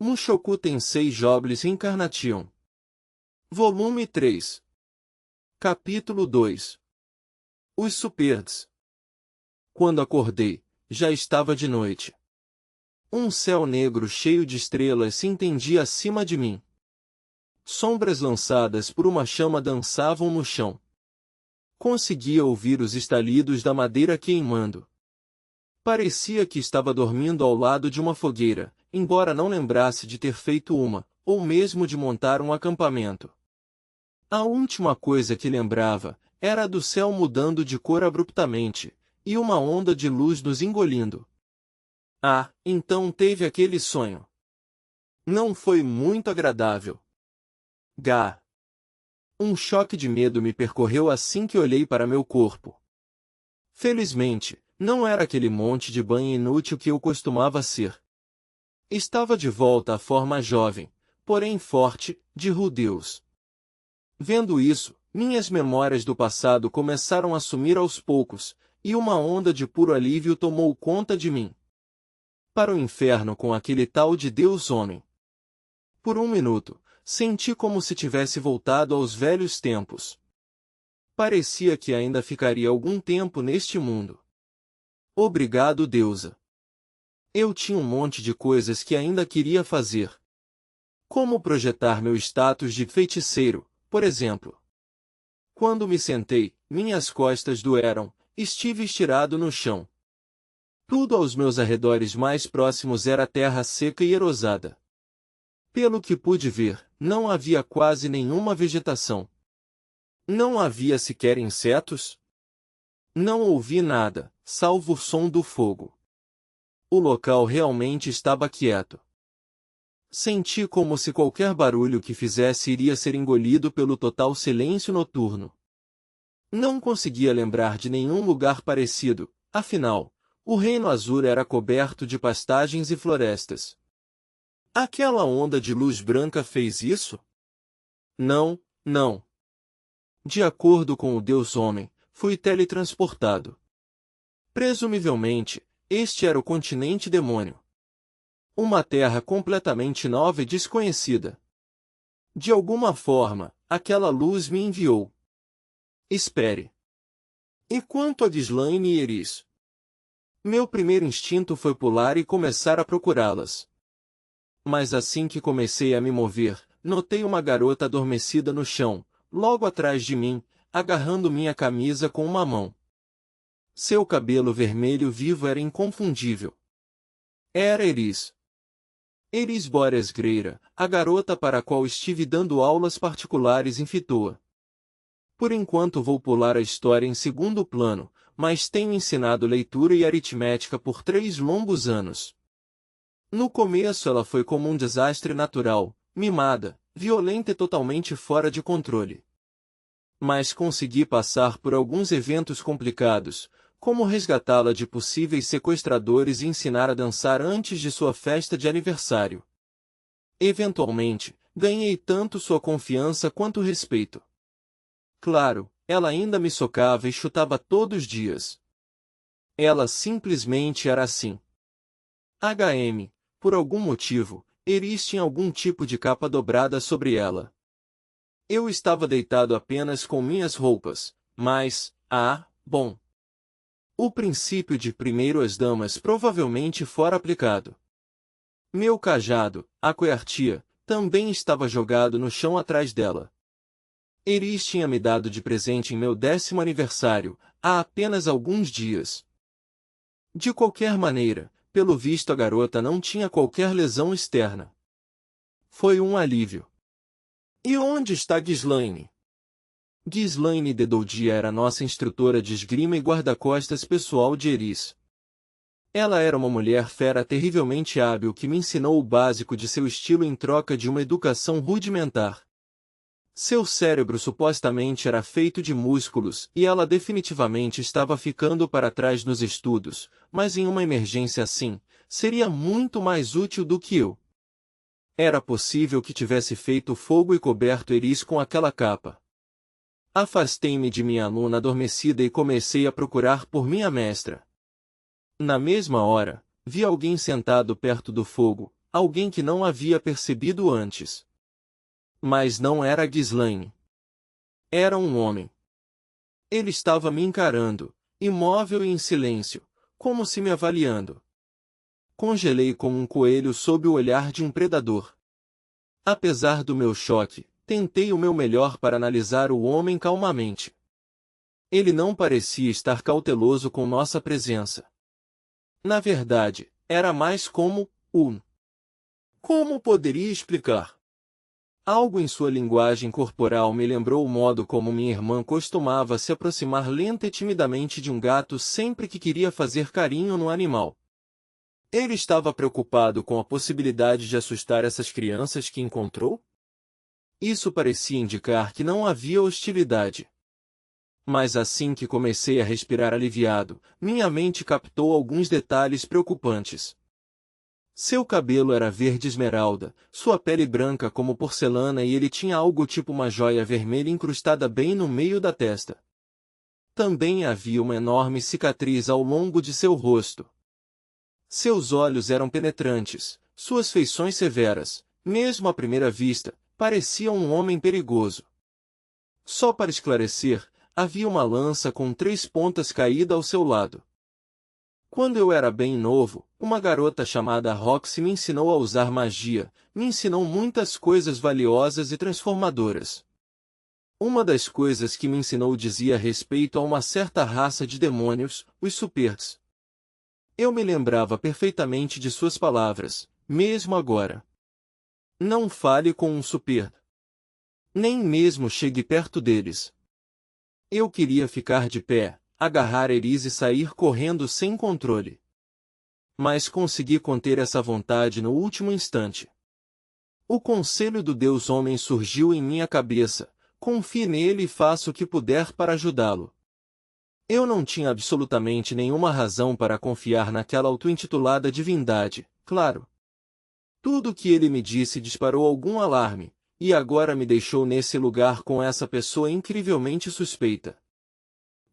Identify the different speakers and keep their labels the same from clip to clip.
Speaker 1: Mushoku Tensei Jobless Reincarnation. Volume 3. Capítulo 2. Os Superds. Quando acordei, já estava de noite. Um céu negro cheio de estrelas se estendia acima de mim. Sombras lançadas por uma chama dançavam no chão. Conseguia ouvir os estalidos da madeira queimando. Parecia que estava dormindo ao lado de uma fogueira, embora não lembrasse de ter feito uma, ou mesmo de montar um acampamento. A última coisa que lembrava era a do céu mudando de cor abruptamente, e uma onda de luz nos engolindo. Ah, então teve aquele sonho. Não foi muito agradável. Gá. Um choque de medo me percorreu assim que olhei para meu corpo. Felizmente, não era aquele monte de banho inútil que eu costumava ser. Estava de volta à forma jovem, porém forte, de Rudeus. Vendo isso, minhas memórias do passado começaram a sumir aos poucos, e uma onda de puro alívio tomou conta de mim. Para o inferno com aquele tal de Deus homem. Por um minuto, senti como se tivesse voltado aos velhos tempos. Parecia que ainda ficaria algum tempo neste mundo. Obrigado, deusa. Eu tinha um monte de coisas que ainda queria fazer. Como projetar meu status de feiticeiro, por exemplo. Quando me sentei, minhas costas doeram, estive estirado no chão. Tudo aos meus arredores mais próximos era terra seca e erosada. Pelo que pude ver, não havia quase nenhuma vegetação. Não havia sequer insetos. Não ouvi nada, salvo o som do fogo. O local realmente estava quieto. Senti como se qualquer barulho que fizesse iria ser engolido pelo total silêncio noturno. Não conseguia lembrar de nenhum lugar parecido, afinal, o Reino Azul era coberto de pastagens e florestas. Aquela onda de luz branca fez isso? Não, não. De acordo com o Deus Homem, fui teletransportado. Presumivelmente, este era o continente demônio. Uma terra completamente nova e desconhecida. De alguma forma, aquela luz me enviou. Espere. E quanto a Ghislaine e Eris? Meu primeiro instinto foi pular e começar a procurá-las. Mas assim que comecei a me mover, notei uma garota adormecida no chão, logo atrás de mim, agarrando minha camisa com uma mão. Seu cabelo vermelho vivo era inconfundível. Era Eris. Eris Boreas Greira, a garota para a qual estive dando aulas particulares em Fitoa. Por enquanto vou pular a história em segundo plano, mas tenho ensinado leitura e aritmética por 3 longos anos. No começo ela foi como um desastre natural, mimada, violenta e totalmente fora de controle. Mas consegui passar por alguns eventos complicados, como resgatá-la de possíveis sequestradores e ensinar a dançar antes de sua festa de aniversário. Eventualmente, ganhei tanto sua confiança quanto respeito. Claro, ela ainda me socava e chutava todos os dias. Ela simplesmente era assim. Por algum motivo, Eris tinha algum tipo de capa dobrada sobre ela. Eu estava deitado apenas com minhas roupas, mas, bom. O princípio de primeiro as damas provavelmente fora aplicado. Meu cajado, a coartia, também estava jogado no chão atrás dela. Eris tinha me dado de presente em meu 10º aniversário, há apenas alguns dias. De qualquer maneira, pelo visto a garota não tinha qualquer lesão externa. Foi um alívio. E onde está Ghislaine? Ghislaine Dedoldi era nossa instrutora de esgrima e guarda-costas pessoal de Eris. Ela era uma mulher fera terrivelmente hábil que me ensinou o básico de seu estilo em troca de uma educação rudimentar. Seu cérebro supostamente era feito de músculos e ela definitivamente estava ficando para trás nos estudos, mas em uma emergência assim, seria muito mais útil do que eu. Era possível que tivesse feito fogo e coberto Eris com aquela capa. Afastei-me de minha aluna adormecida e comecei a procurar por minha mestra. Na mesma hora, vi alguém sentado perto do fogo, alguém que não havia percebido antes. Mas não era Ghislaine. Era um homem. Ele estava me encarando, imóvel e em silêncio, como se me avaliando. Congelei como um coelho sob o olhar de um predador. Apesar do meu choque, tentei o meu melhor para analisar o homem calmamente. Ele não parecia estar cauteloso com nossa presença. Na verdade, era mais como Como poderia explicar? Algo em sua linguagem corporal me lembrou o modo como minha irmã costumava se aproximar lenta e timidamente de um gato sempre que queria fazer carinho no animal. Ele estava preocupado com a possibilidade de assustar essas crianças que encontrou? Isso parecia indicar que não havia hostilidade. Mas assim que comecei a respirar aliviado, minha mente captou alguns detalhes preocupantes. Seu cabelo era verde esmeralda, sua pele branca como porcelana e ele tinha algo tipo uma joia vermelha incrustada bem no meio da testa. Também havia uma enorme cicatriz ao longo de seu rosto. Seus olhos eram penetrantes, suas feições severas, mesmo à primeira vista, parecia um homem perigoso. Só para esclarecer, havia uma lança com 3 pontas caída ao seu lado. Quando eu era bem novo, uma garota chamada Roxy me ensinou a usar magia, me ensinou muitas coisas valiosas e transformadoras. Uma das coisas que me ensinou dizia respeito a uma certa raça de demônios, os Superds. Eu me lembrava perfeitamente de suas palavras, mesmo agora. Não fale com um Superd. Nem mesmo chegue perto deles. Eu queria ficar de pé, agarrar Eris e sair correndo sem controle. Mas consegui conter essa vontade no último instante. O conselho do Deus Homem surgiu em minha cabeça, confie nele e faça o que puder para ajudá-lo. Eu não tinha absolutamente nenhuma razão para confiar naquela auto-intitulada divindade, claro. Tudo o que ele me disse disparou algum alarme, e agora me deixou nesse lugar com essa pessoa incrivelmente suspeita.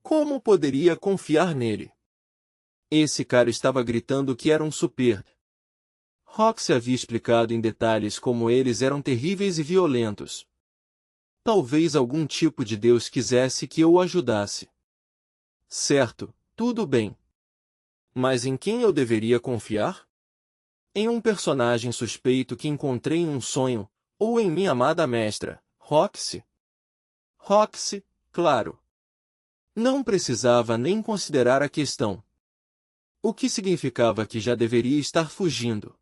Speaker 1: Como poderia confiar nele? Esse cara estava gritando que era um Superd. Roxy havia explicado em detalhes como eles eram terríveis e violentos. Talvez algum tipo de Deus quisesse que eu o ajudasse. Certo, tudo bem. Mas em quem eu deveria confiar? Em um personagem suspeito que encontrei em um sonho, ou em minha amada mestra, Roxy? Roxy, claro. Não precisava nem considerar a questão. O que significava que já deveria estar fugindo.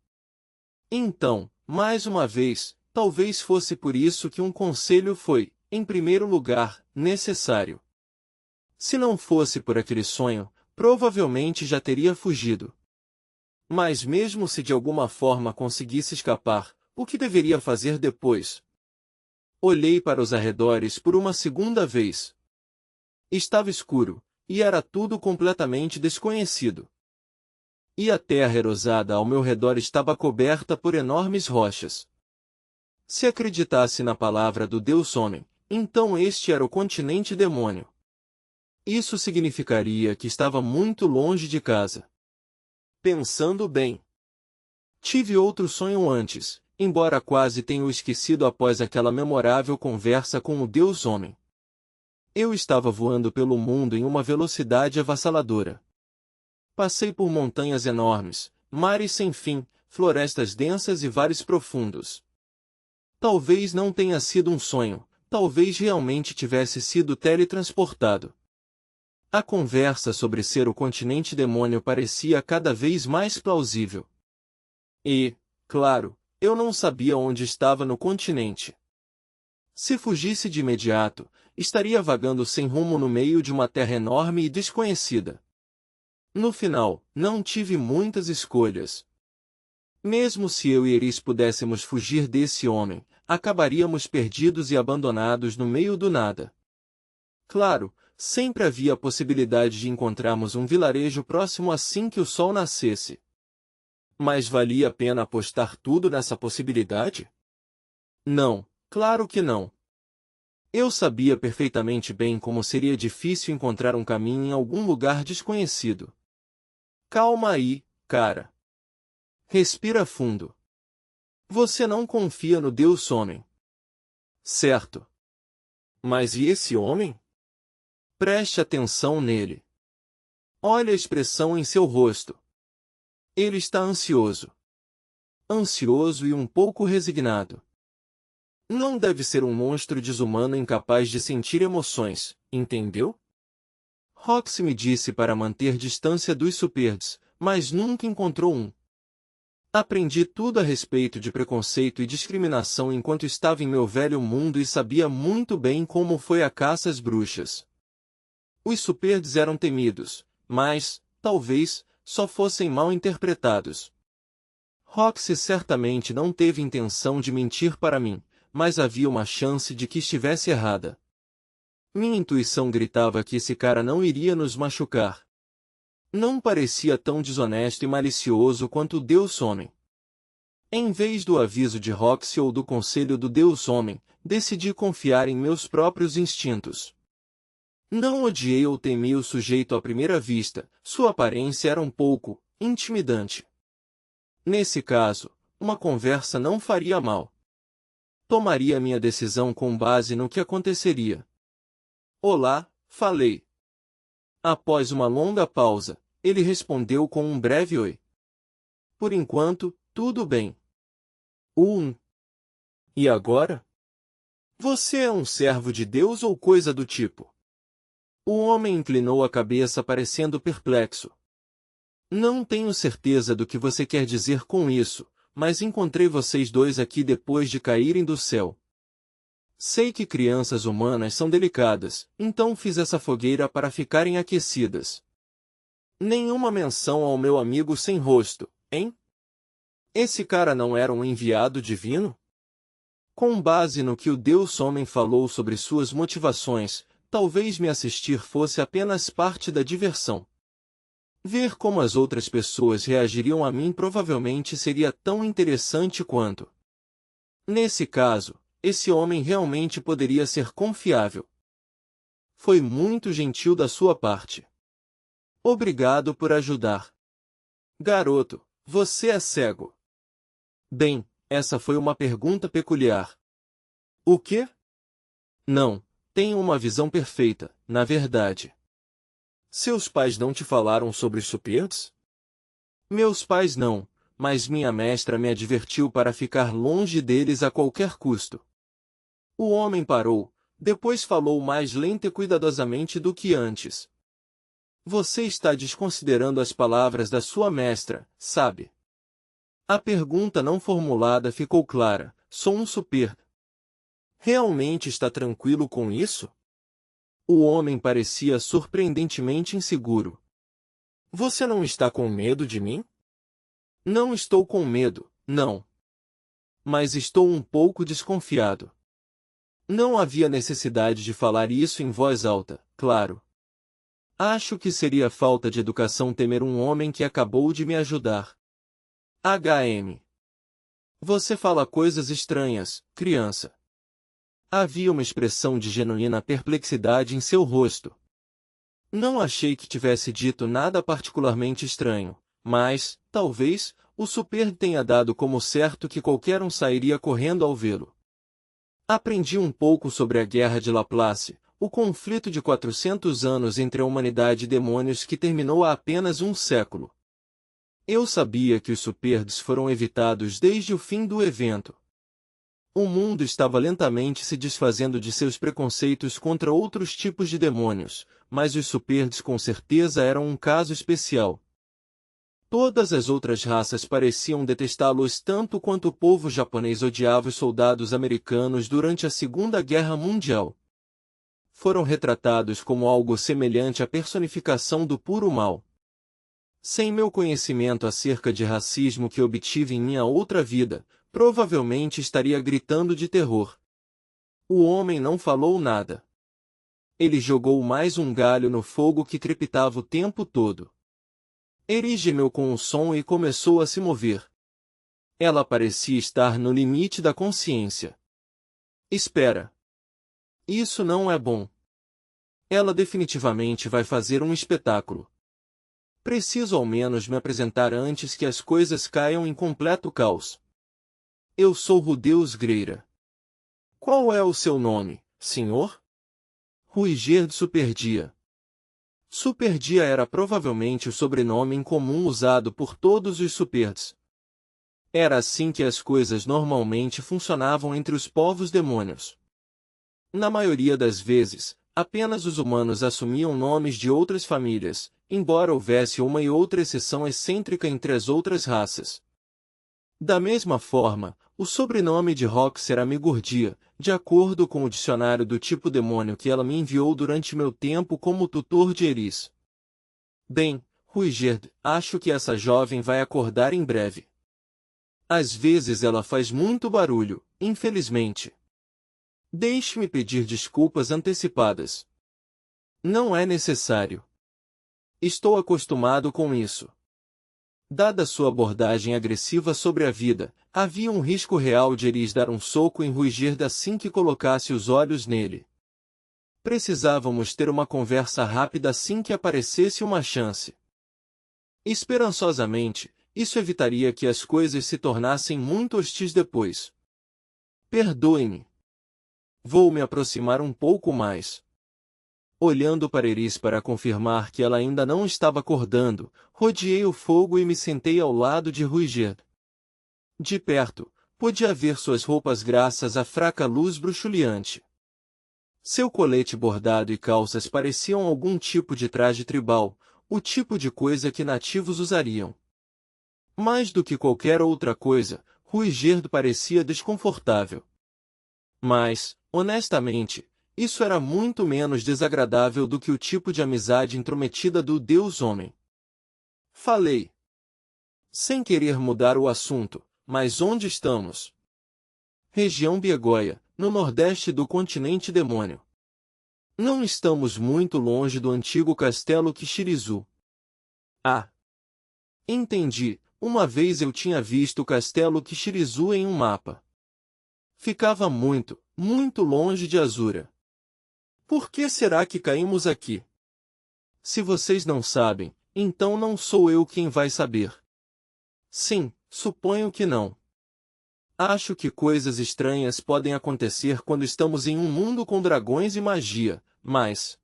Speaker 1: Então, mais uma vez, talvez fosse por isso que um conselho foi, em primeiro lugar, necessário. Se não fosse por aquele sonho, provavelmente já teria fugido. Mas mesmo se de alguma forma conseguisse escapar, o que deveria fazer depois? Olhei para os arredores por uma segunda vez. Estava escuro, e era tudo completamente desconhecido. E a terra erosada ao meu redor estava coberta por enormes rochas. Se acreditasse na palavra do Deus Homem, então este era o continente demônio. Isso significaria que estava muito longe de casa. Pensando bem. Tive outro sonho antes, embora quase tenha o esquecido após aquela memorável conversa com o Deus Homem. Eu estava voando pelo mundo em uma velocidade avassaladora. Passei por montanhas enormes, mares sem fim, florestas densas e vales profundos. Talvez não tenha sido um sonho, talvez realmente tivesse sido teletransportado. A conversa sobre ser o continente demônio parecia cada vez mais plausível. E, claro, eu não sabia onde estava no continente. Se fugisse de imediato, estaria vagando sem rumo no meio de uma terra enorme e desconhecida. No final, não tive muitas escolhas. Mesmo se eu e Eris pudéssemos fugir desse homem, acabaríamos perdidos e abandonados no meio do nada. Claro, sempre havia a possibilidade de encontrarmos um vilarejo próximo assim que o sol nascesse. Mas valia a pena apostar tudo nessa possibilidade? Não, claro que não. Eu sabia perfeitamente bem como seria difícil encontrar um caminho em algum lugar desconhecido. Calma aí, cara. Respira fundo. Você não confia no Deus Homem. Certo. Mas e esse homem? Preste atenção nele. Olhe a expressão em seu rosto. Ele está ansioso. Ansioso e um pouco resignado. Não deve ser um monstro desumano incapaz de sentir emoções, entendeu? Roxy me disse para manter distância dos Superds, mas nunca encontrou um. Aprendi tudo a respeito de preconceito e discriminação enquanto estava em meu velho mundo e sabia muito bem como foi a caça às bruxas. Os Superds eram temidos, mas, talvez, só fossem mal interpretados. Roxy certamente não teve intenção de mentir para mim, mas havia uma chance de que estivesse errada. Minha intuição gritava que esse cara não iria nos machucar. Não parecia tão desonesto e malicioso quanto o Deus Homem. Em vez do aviso de Roxy ou do conselho do Deus Homem, decidi confiar em meus próprios instintos. Não odiei ou temi o sujeito à primeira vista, sua aparência era um pouco intimidante. Nesse caso, uma conversa não faria mal. Tomaria minha decisão com base no que aconteceria. Olá, falei. Após uma longa pausa, ele respondeu com um breve oi. Por enquanto, tudo bem. E agora? Você é um servo de Deus ou coisa do tipo? O homem inclinou a cabeça parecendo perplexo. Não tenho certeza do que você quer dizer com isso, mas encontrei vocês dois aqui depois de caírem do céu. Sei que crianças humanas são delicadas, então fiz essa fogueira para ficarem aquecidas. Nenhuma menção ao meu amigo sem rosto, hein? Esse cara não era um enviado divino? Com base no que o Deus Homem falou sobre suas motivações, talvez me assistir fosse apenas parte da diversão. Ver como as outras pessoas reagiriam a mim provavelmente seria tão interessante quanto. Nesse caso, esse homem realmente poderia ser confiável. Foi muito gentil da sua parte. Obrigado por ajudar. Garoto, você é cego. Bem, essa foi uma pergunta peculiar. O quê? Não, tenho uma visão perfeita, na verdade. Seus pais não te falaram sobre os Superds? Meus pais não, mas minha mestra me advertiu para ficar longe deles a qualquer custo. O homem parou, depois falou mais lenta e cuidadosamente do que antes. Você está desconsiderando as palavras da sua mestra, sabe? A pergunta não formulada ficou clara. Sou um Superd. Realmente está tranquilo com isso? O homem parecia surpreendentemente inseguro. Você não está com medo de mim? Não estou com medo, não. Mas estou um pouco desconfiado. Não havia necessidade de falar isso em voz alta, claro. Acho que seria falta de educação temer um homem que acabou de me ajudar. HM. Você fala coisas estranhas, criança. Havia uma expressão de genuína perplexidade em seu rosto. Não achei que tivesse dito nada particularmente estranho, mas, talvez, o Superd tenha dado como certo que qualquer um sairia correndo ao vê-lo. Aprendi um pouco sobre a Guerra de Laplace, o conflito de 400 anos entre a humanidade e demônios que terminou há apenas um século. Eu sabia que os Superds foram evitados desde o fim do evento. O mundo estava lentamente se desfazendo de seus preconceitos contra outros tipos de demônios, mas os Superds com certeza eram um caso especial. Todas as outras raças pareciam detestá-los tanto quanto o povo japonês odiava os soldados americanos durante a Segunda Guerra Mundial. Foram retratados como algo semelhante à personificação do puro mal. Sem meu conhecimento acerca de racismo que obtive em minha outra vida, provavelmente estaria gritando de terror. O homem não falou nada. Ele jogou mais um galho no fogo que crepitava o tempo todo. Erige-me com um som e começou a se mover. Ela parecia estar no limite da consciência. Espera. Isso não é bom. Ela definitivamente vai fazer um espetáculo. Preciso ao menos me apresentar antes que as coisas caiam em completo caos. Eu sou Rudeus Greira. Qual é o seu nome, senhor? Ruigerd Superdia. Superdia era provavelmente o sobrenome em comum usado por todos os Superds. Era assim que as coisas normalmente funcionavam entre os povos demônios. Na maioria das vezes, apenas os humanos assumiam nomes de outras famílias, embora houvesse uma e outra exceção excêntrica entre as outras raças. Da mesma forma, o sobrenome de Rox era Migurdia, de acordo com o dicionário do tipo demônio que ela me enviou durante meu tempo como tutor de Eris. Bem, Ruigerd, acho que essa jovem vai acordar em breve. Às vezes ela faz muito barulho, infelizmente. Deixe-me pedir desculpas antecipadas. Não é necessário. Estou acostumado com isso. Dada sua abordagem agressiva sobre a vida, havia um risco real de Eris dar um soco em Ruigerd assim que colocasse os olhos nele. Precisávamos ter uma conversa rápida assim que aparecesse uma chance. Esperançosamente, isso evitaria que as coisas se tornassem muito hostis depois. Perdoe-me. Vou me aproximar um pouco mais. Olhando para Eris para confirmar que ela ainda não estava acordando, rodeei o fogo e me sentei ao lado de Ruigerd. De perto, podia ver suas roupas graças à fraca luz bruxuleante. Seu colete bordado e calças pareciam algum tipo de traje tribal, o tipo de coisa que nativos usariam. Mais do que qualquer outra coisa, Ruigerd parecia desconfortável. Mas, honestamente, isso era muito menos desagradável do que o tipo de amizade intrometida do Deus-Homem. Falei. Sem querer mudar o assunto, mas onde estamos? Região Biegoia, no nordeste do continente demônio. Não estamos muito longe do antigo castelo Kishirizu. Ah! Entendi, uma vez eu tinha visto o castelo Kishirizu em um mapa. Ficava muito, muito longe de Azura. Por que será que caímos aqui? Se vocês não sabem, então não sou eu quem vai saber. Sim, suponho que não. Acho que coisas estranhas podem acontecer quando estamos em um mundo com dragões e magia, mas...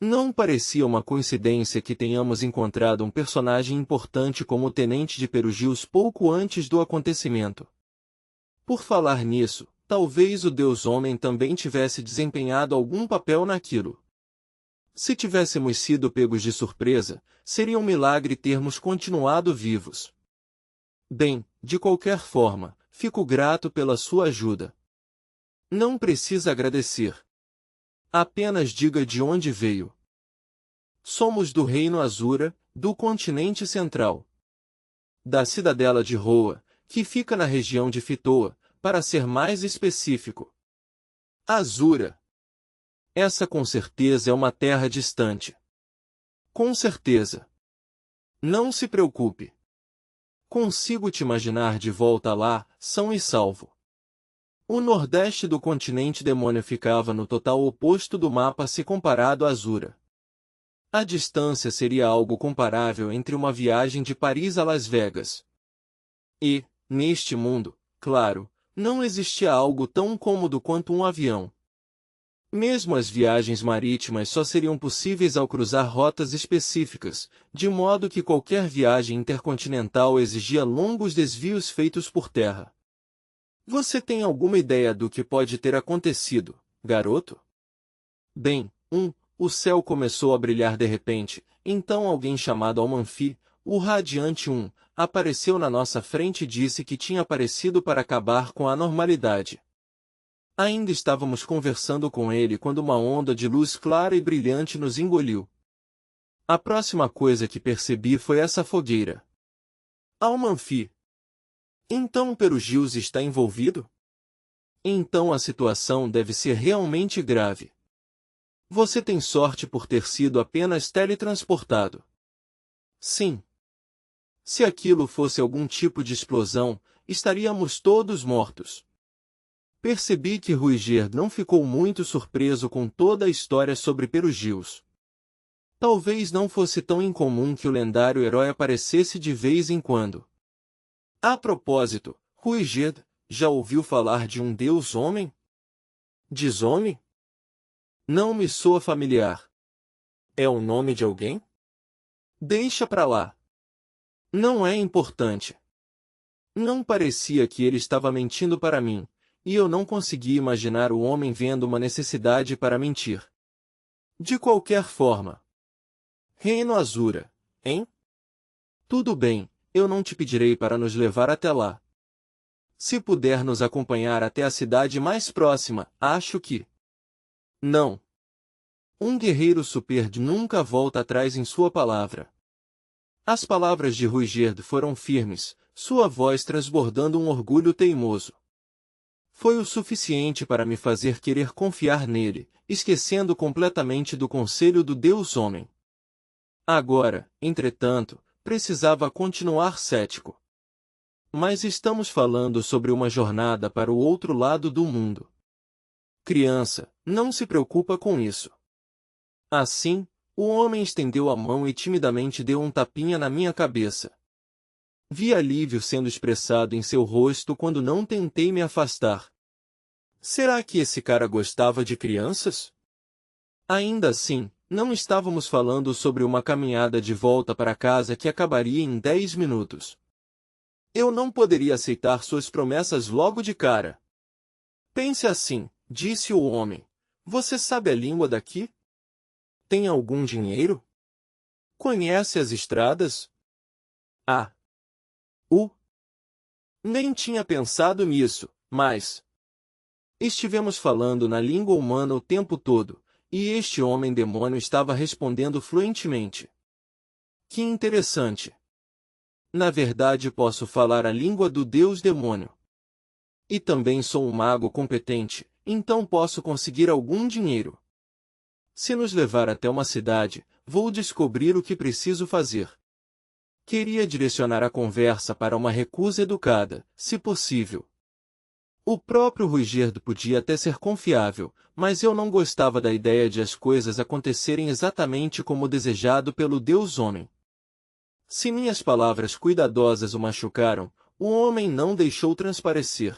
Speaker 1: Não parecia uma coincidência que tenhamos encontrado um personagem importante como o Tenente de Perugios pouco antes do acontecimento. Por falar nisso, talvez o Deus-Homem também tivesse desempenhado algum papel naquilo. Se tivéssemos sido pegos de surpresa, seria um milagre termos continuado vivos. Bem, de qualquer forma, fico grato pela sua ajuda. Não precisa agradecer. Apenas diga de onde veio. Somos do Reino Azura, do continente central. Da cidadela de Roa, que fica na região de Fitoa, para ser mais específico. Azura. Essa com certeza é uma terra distante. Com certeza. Não se preocupe. Consigo te imaginar de volta lá, são e salvo. O nordeste do continente demônio ficava no total oposto do mapa se comparado a Azura. A distância seria algo comparável entre uma viagem de Paris a Las Vegas. E, neste mundo, claro, não existia algo tão cômodo quanto um avião. Mesmo as viagens marítimas só seriam possíveis ao cruzar rotas específicas, de modo que qualquer viagem intercontinental exigia longos desvios feitos por terra. Você tem alguma ideia do que pode ter acontecido, garoto? Bem, o céu começou a brilhar de repente, então alguém chamado Almanfi, o Radiante apareceu na nossa frente e disse que tinha aparecido para acabar com a normalidade. Ainda estávamos conversando com ele quando uma onda de luz clara e brilhante nos engoliu. A próxima coisa que percebi foi essa fogueira. Almanfi. Então Perugios está envolvido? Então a situação deve ser realmente grave. Você tem sorte por ter sido apenas teletransportado. Sim. Se aquilo fosse algum tipo de explosão, estaríamos todos mortos. Percebi que Ruigerd não ficou muito surpreso com toda a história sobre Perugios. Talvez não fosse tão incomum que o lendário herói aparecesse de vez em quando. A propósito, Ruigerd, já ouviu falar de um Deus homem? Diz homem? Não me soa familiar. É o nome de alguém? Deixa pra lá. Não é importante. Não parecia que ele estava mentindo para mim, e eu não conseguia imaginar o homem vendo uma necessidade para mentir. De qualquer forma. Reino Azura, hein? Tudo bem, eu não te pedirei para nos levar até lá. Se puder nos acompanhar até a cidade mais próxima, acho que... Não. Um guerreiro Superd nunca volta atrás em sua palavra. As palavras de Ruigerd foram firmes, sua voz transbordando um orgulho teimoso. Foi o suficiente para me fazer querer confiar nele, esquecendo completamente do conselho do Deus Homem. Agora, entretanto, precisava continuar cético. Mas estamos falando sobre uma jornada para o outro lado do mundo. Criança, não se preocupa com isso. Assim, o homem estendeu a mão e timidamente deu um tapinha na minha cabeça. Vi alívio sendo expressado em seu rosto quando não tentei me afastar. Será que esse cara gostava de crianças? Ainda assim, não estávamos falando sobre uma caminhada de volta para casa que acabaria em 10 minutos. Eu não poderia aceitar suas promessas logo de cara. Pense assim, disse o homem. Você sabe a língua daqui? Tem algum dinheiro? Conhece as estradas? Ah. Nem tinha pensado nisso, mas... Estivemos falando na língua humana o tempo todo, e este homem-demônio estava respondendo fluentemente. Que interessante. Na verdade posso falar a língua do Deus-demônio. E também sou um mago competente, então posso conseguir algum dinheiro. Se nos levar até uma cidade, vou descobrir o que preciso fazer. Queria direcionar a conversa para uma recusa educada, se possível. O próprio Ruigerd podia até ser confiável, mas eu não gostava da ideia de as coisas acontecerem exatamente como desejado pelo Deus Homem. Se minhas palavras cuidadosas o machucaram, o homem não deixou transparecer.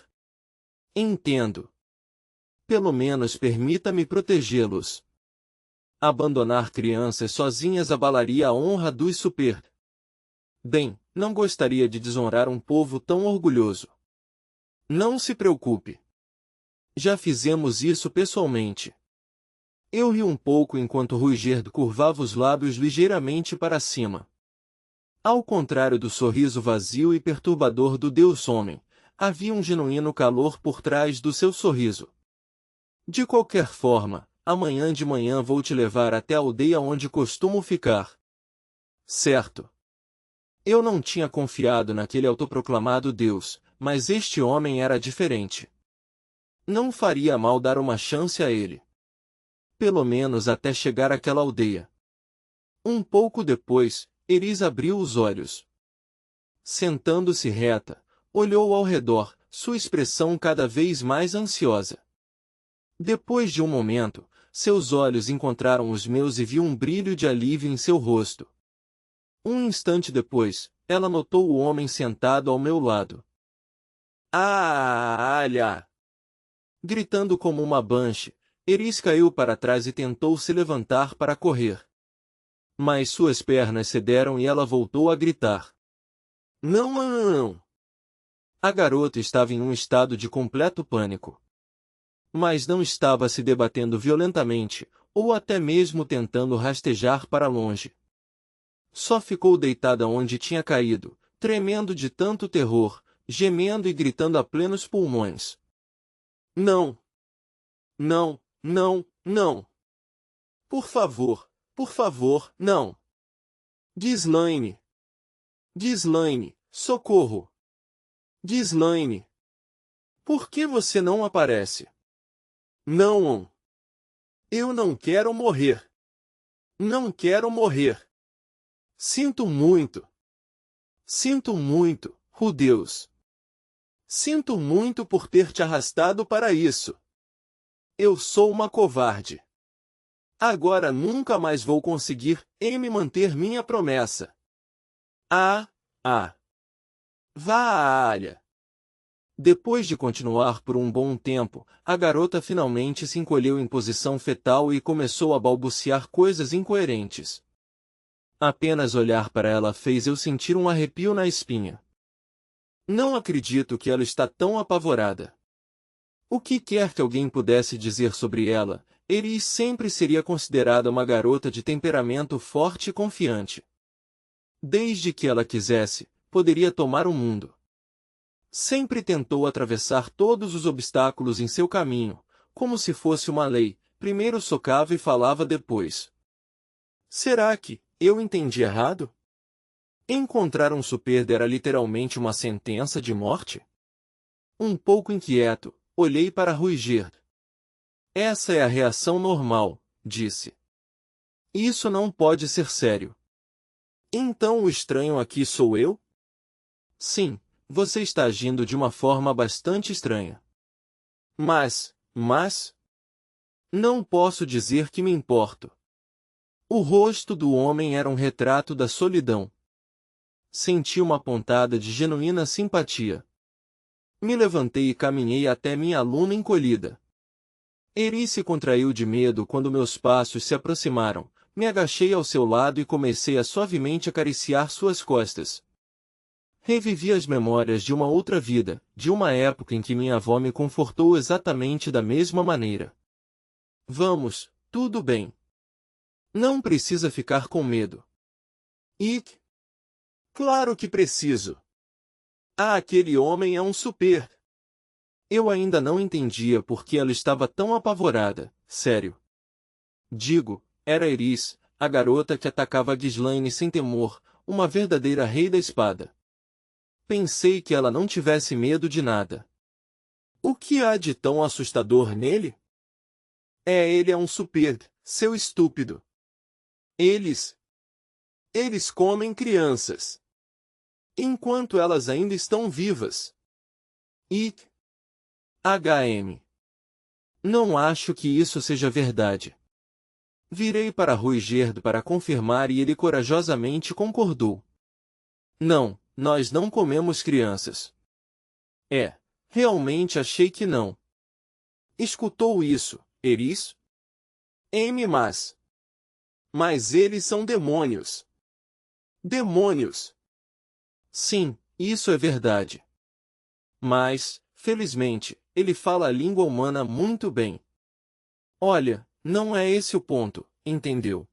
Speaker 1: Entendo. Pelo menos permita-me protegê-los. Abandonar crianças sozinhas abalaria a honra dos Superd. Bem, não gostaria de desonrar um povo tão orgulhoso. Não se preocupe. Já fizemos isso pessoalmente. Eu ri um pouco enquanto Ruigerd curvava os lábios ligeiramente para cima. Ao contrário do sorriso vazio e perturbador do Deus Homem, havia um genuíno calor por trás do seu sorriso. De qualquer forma, amanhã de manhã vou te levar até a aldeia onde costumo ficar. Certo. Eu não tinha confiado naquele autoproclamado Deus, mas este homem era diferente. Não faria mal dar uma chance a ele. Pelo menos até chegar àquela aldeia. Um pouco depois, Eris abriu os olhos. Sentando-se reta, olhou ao redor, sua expressão cada vez mais ansiosa. Depois de um momento, seus olhos encontraram os meus e viu um brilho de alívio em seu rosto. Um instante depois, ela notou o homem sentado ao meu lado. Alha! Gritando como uma banshee, Eris caiu para trás e tentou se levantar para correr. Mas suas pernas cederam e ela voltou a gritar. Não, não, não! A garota estava em um estado de completo pânico. Mas não estava se debatendo violentamente, ou até mesmo tentando rastejar para longe. Só ficou deitada onde tinha caído, tremendo de tanto terror, gemendo e gritando a plenos pulmões. Não! Não, não, não! Por favor, não! Ghislaine! Ghislaine, socorro! Ghislaine! Por que você não aparece? Não! Eu não quero morrer! Não quero morrer! Sinto muito! Sinto muito, Deus! Sinto muito por ter te arrastado para isso! Eu sou uma covarde! Agora nunca mais vou conseguir me manter minha promessa! Vá à alha! Depois de continuar por um bom tempo, a garota finalmente se encolheu em posição fetal e começou a balbuciar coisas incoerentes. Apenas olhar para ela fez eu sentir um arrepio na espinha. Não acredito que ela está tão apavorada. O que quer que alguém pudesse dizer sobre ela, Eris sempre seria considerada uma garota de temperamento forte e confiante. Desde que ela quisesse, poderia tomar o mundo. Sempre tentou atravessar todos os obstáculos em seu caminho, como se fosse uma lei, primeiro socava e falava depois. Será que eu entendi errado? Encontrar um super era literalmente uma sentença de morte? Um pouco inquieto, olhei para Ruiger. Essa é a reação normal, disse. Isso não pode ser sério. Então o estranho aqui sou eu? Sim, você está agindo de uma forma bastante estranha. Mas, não posso dizer que me importo. O rosto do homem era um retrato da solidão. Senti uma pontada de genuína simpatia. Me levantei e caminhei até minha aluna encolhida. Eri se contraiu de medo quando meus passos se aproximaram. Me agachei ao seu lado e comecei a suavemente acariciar suas costas. Revivi as memórias de uma outra vida, de uma época em que minha avó me confortou exatamente da mesma maneira. Vamos, tudo bem. Não precisa ficar com medo. Ike? Claro que preciso. Ah, aquele homem é um super. Eu ainda não entendia por que ela estava tão apavorada, sério. Digo, era Eris, a garota que atacava Ghislaine sem temor, uma verdadeira rei da espada. Pensei que ela não tivesse medo de nada. O que há de tão assustador nele? Ele é um super, seu estúpido. Eles comem crianças. Enquanto elas ainda estão vivas. E não acho que isso seja verdade. Virei para Ruiger para confirmar e ele corajosamente concordou. Não, nós não comemos crianças. Realmente achei que não. Escutou isso, Eris? Mas eles são demônios. Demônios! Sim, isso é verdade. Mas, felizmente, ele fala a língua humana muito bem. Olha, não é esse o ponto, entendeu?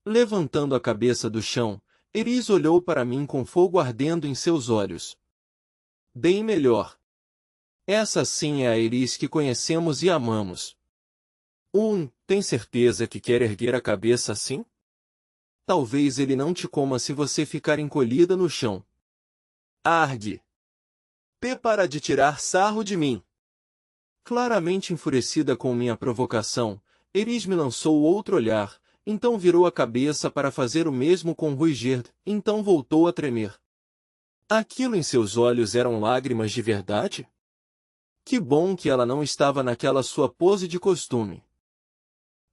Speaker 1: Levantando a cabeça do chão, Eris olhou para mim com fogo ardendo em seus olhos. Bem melhor. Essa sim é a Eris que conhecemos e amamos. Tem certeza que quer erguer a cabeça assim? Talvez ele não te coma se você ficar encolhida no chão. Argue! Para de tirar sarro de mim. Claramente enfurecida com minha provocação, Eris me lançou outro olhar, então virou a cabeça para fazer o mesmo com Ruiger, então voltou a tremer. Aquilo em seus olhos eram lágrimas de verdade? Que bom que ela não estava naquela sua pose de costume.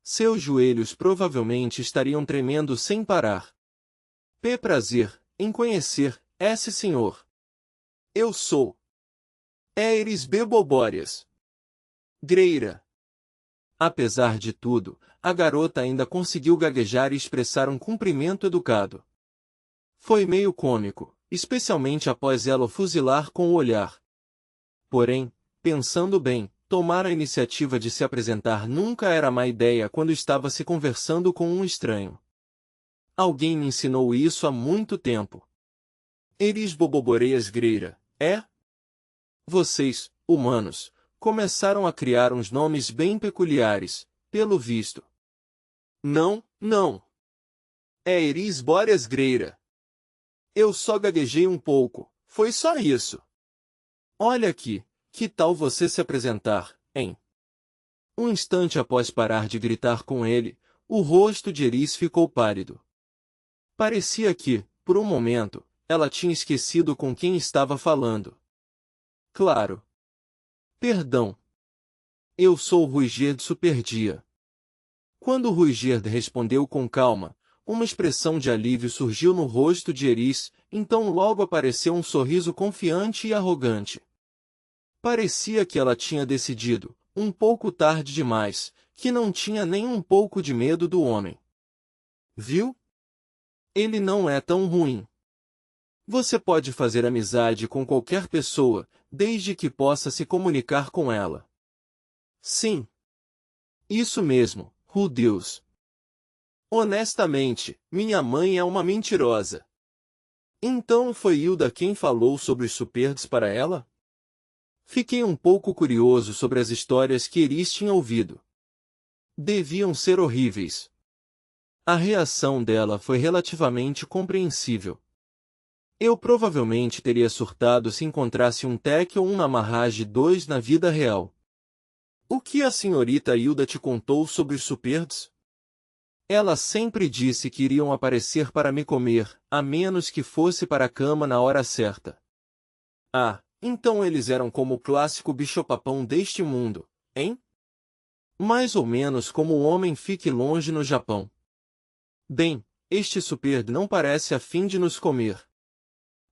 Speaker 1: Seus joelhos provavelmente estariam tremendo sem parar. Prazer em conhecer esse senhor. Eu sou Eris Bobórias Greira. Apesar de tudo, a garota ainda conseguiu gaguejar e expressar um cumprimento educado. Foi meio cômico, especialmente após ela o fuzilar com o olhar. Porém, pensando bem, tomar a iniciativa de se apresentar nunca era má ideia quando estava se conversando com um estranho. Alguém me ensinou isso há muito tempo. Eris Bobórias Greira, Vocês, humanos, começaram a criar uns nomes bem peculiares, pelo visto. Não. É Eris Bóreas Greira. Eu só gaguejei um pouco, foi só isso. Olha aqui, que tal você se apresentar, hein? Um instante após parar de gritar com ele, o rosto de Eris ficou pálido. Parecia que, por um momento, ela tinha esquecido com quem estava falando. Claro. Perdão. Eu sou Ruiger de Superdia. Quando Ruiger respondeu com calma, uma expressão de alívio surgiu no rosto de Eris, então logo apareceu um sorriso confiante e arrogante. Parecia que ela tinha decidido, um pouco tarde demais, que não tinha nem um pouco de medo do homem. Viu? Ele não é tão ruim. Você pode fazer amizade com qualquer pessoa, desde que possa se comunicar com ela. Sim. Isso mesmo, Deus. Honestamente, minha mãe é uma mentirosa. Então foi Hilda quem falou sobre os Superds para ela? Fiquei um pouco curioso sobre as histórias que Eris tinha ouvido. Deviam ser horríveis. A reação dela foi relativamente compreensível. Eu provavelmente teria surtado se encontrasse um Tech ou um Namarrage 2 na vida real. O que a senhorita Hilda te contou sobre os Superds? Ela sempre disse que iriam aparecer para me comer, a menos que fosse para a cama na hora certa. Ah, então eles eram como o clássico bicho-papão deste mundo, hein? Mais ou menos como o homem fique longe no Japão. Bem, este Superd não parece a fim de nos comer.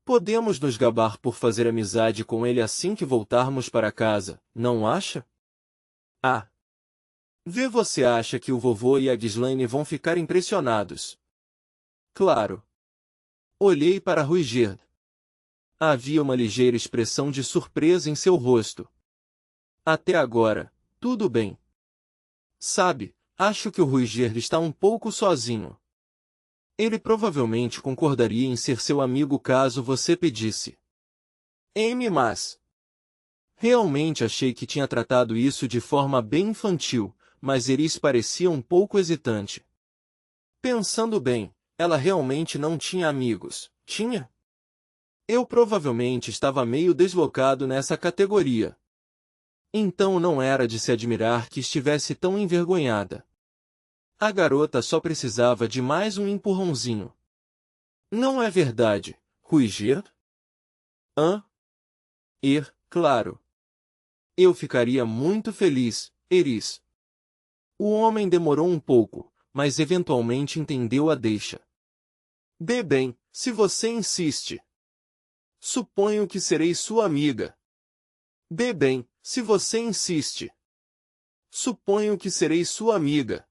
Speaker 1: Podemos nos gabar por fazer amizade com ele assim que voltarmos para casa, não acha? Ah! Você acha que o vovô e a Ghislaine vão ficar impressionados? Claro. Olhei para Ruiger. Havia uma ligeira expressão de surpresa em seu rosto. Até agora, tudo bem. Sabe, acho que o Ruiger está um pouco sozinho. Ele provavelmente concordaria em ser seu amigo caso você pedisse. Mas... Realmente achei que tinha tratado isso de forma bem infantil, mas Eris parecia um pouco hesitante. Pensando bem, ela realmente não tinha amigos, tinha? Eu provavelmente estava meio deslocado nessa categoria. Então não era de se admirar que estivesse tão envergonhada. A garota só precisava de mais um empurrãozinho. Não é verdade, Ruiger? Claro. Eu ficaria muito feliz, Eris. O homem demorou um pouco, mas eventualmente entendeu a deixa. Bem, se você insiste. Suponho que serei sua amiga. Bem, se você insiste. Suponho que serei sua amiga.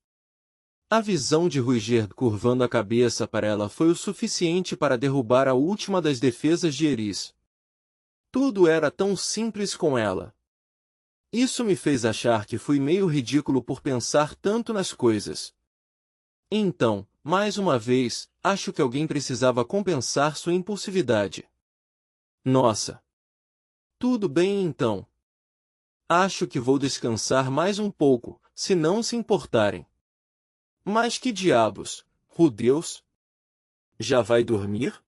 Speaker 1: A visão de Ruiger curvando a cabeça para ela foi o suficiente para derrubar a última das defesas de Eris. Tudo era tão simples com ela. Isso me fez achar que fui meio ridículo por pensar tanto nas coisas. Então, mais uma vez, acho que alguém precisava compensar sua impulsividade. Nossa! Tudo bem então. Acho que vou descansar mais um pouco, se não se importarem. Mas que diabos, Deus? Já vai dormir?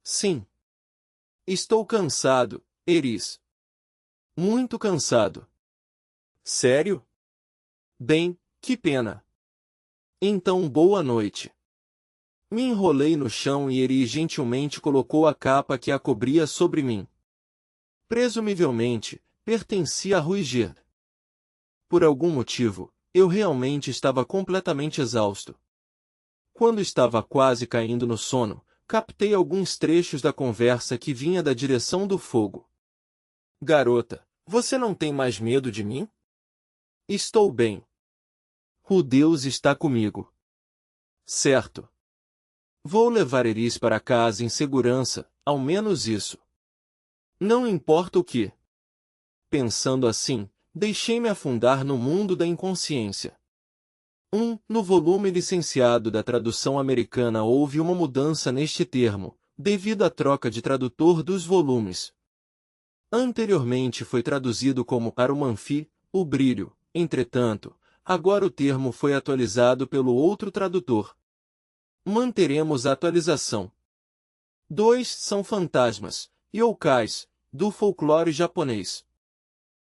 Speaker 1: Sim. Estou cansado, Eris. Muito cansado. Sério? Bem, que pena. Então boa noite. Me enrolei no chão e Eris gentilmente colocou a capa que a cobria sobre mim. Presumivelmente, pertencia a Ruiger. Por algum motivo, eu realmente estava completamente exausto. Quando estava quase caindo no sono, captei alguns trechos da conversa que vinha da direção do fogo. Garota, você não tem mais medo de mim? Estou bem. O Deus está comigo. Certo. Vou levar Eris para casa em segurança, ao menos isso. Não importa o que. Pensando assim, deixei-me afundar no mundo da inconsciência. No volume licenciado da tradução americana houve uma mudança neste termo, devido à troca de tradutor dos volumes. Anteriormente foi traduzido como Arumanfi, o brilho, entretanto, agora o termo foi atualizado pelo outro tradutor. Manteremos a atualização. 2 são fantasmas, yokais, do folclore japonês.